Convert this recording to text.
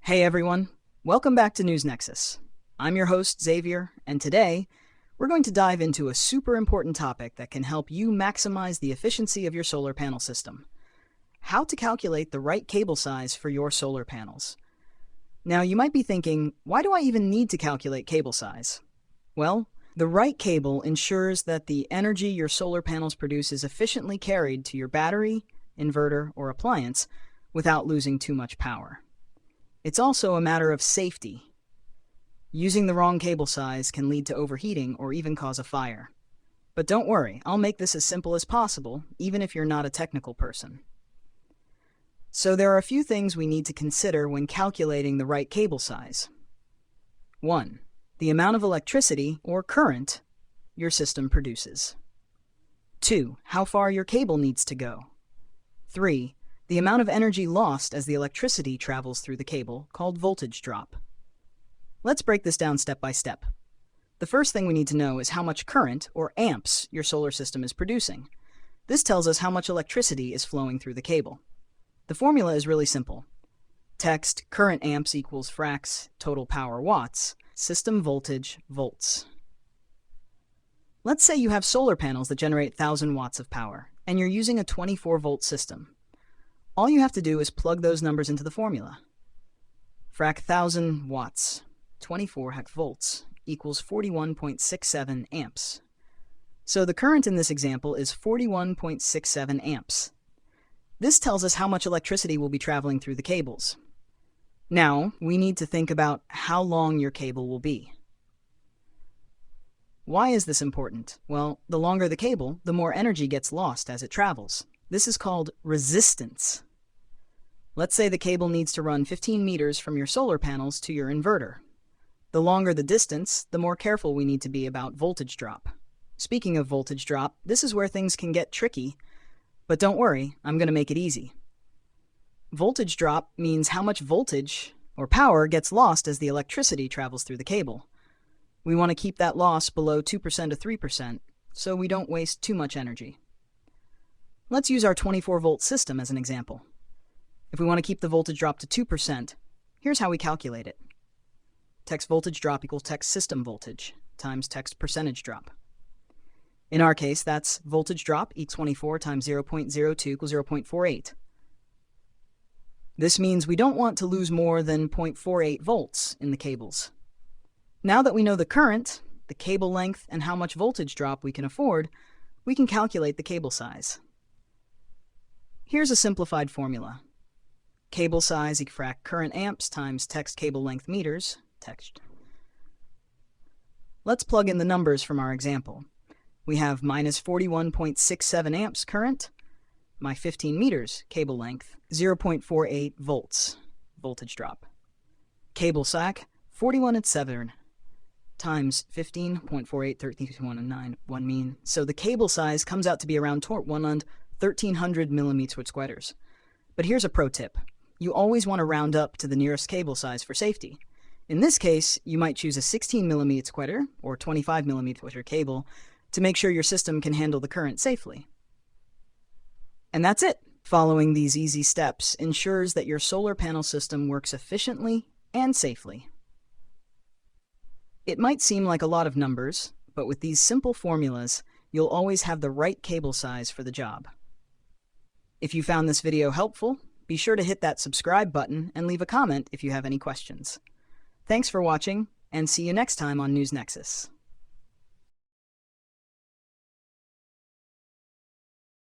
Hey everyone, welcome back to Nexus. I'm your host, Xavier, and today we're going to dive into a super important topic that can help you maximize the efficiency of your solar panel system. How to calculate the right cable size for your solar panels. Now you might be thinking, why do I even need to calculate cable size? Well, the right cable ensures that the energy your solar panels produce is efficiently carried to your battery, inverter, or appliance without losing too much power. It's also a matter of safety. Using the wrong cable size can lead to overheating or even cause a fire. But don't worry, I'll make this as simple as possible, even if you're not a technical person. So there are a few things we need to consider when calculating the right cable size. 1. The amount of electricity or current your system produces. 2. How far your cable needs to go. 3. The amount of energy lost as the electricity travels through the cable, called voltage drop. Let's break this down step by step. The first thing we need to know is how much current, or amps, your solar system is producing. This tells us how much electricity is flowing through the cable. The formula is really simple. Text current amps equals fracs total power watts, system voltage volts. Let's say you have solar panels that generate 1,000 watts of power, and you're using a 24-volt system. All you have to do is plug those numbers into the formula. Frac 1,000 watts, 24 volts, equals 41.67 amps. So the current in this example is 41.67 amps. This tells us how much electricity will be traveling through the cables. Now, we need to think about how long your cable will be. Why is this important? Well, the longer the cable, the more energy gets lost as it travels. This is called resistance. Let's say the cable needs to run 15 meters from your solar panels to your inverter. The longer the distance, the more careful we need to be about voltage drop. Speaking of voltage drop, this is where things can get tricky, but don't worry, I'm going to make it easy. Voltage drop means how much voltage or power gets lost as the electricity travels through the cable. We want to keep that loss below 2% to 3%, so we don't waste too much energy. Let's use our 24-volt system as an example. If we want to keep the voltage drop to 2%, here's how we calculate it. Text voltage drop equals text system voltage times text percentage drop. In our case, that's voltage drop equals 24 times 0.02 equals 0.48. This means we don't want to lose more than 0.48 volts in the cables. Now that we know the current, the cable length, and how much voltage drop we can afford, we can calculate the cable size. Here's a simplified formula. Cable size equals frac current amps times text cable length meters, text. Let's plug in the numbers from our example. We have minus 41.67 amps current, my 15 meters cable length, 0.48 volts voltage drop. Cable sac, 41.7 times 15.48, 13.1 mean. So the cable size comes out to be around 1,300 millimeters squares. But here's a pro tip. You always want to round up to the nearest cable size for safety. In this case, you might choose a 16 millimeter square or 25 millimeter cable to make sure your system can handle the current safely. And that's it. Following these easy steps ensures that your solar panel system works efficiently and safely. It might seem like a lot of numbers, but with these simple formulas, you'll always have the right cable size for the job. If you found this video helpful, be sure to hit that subscribe button and leave a comment if you have any questions. Thanks for watching, and see you next time on Nexus.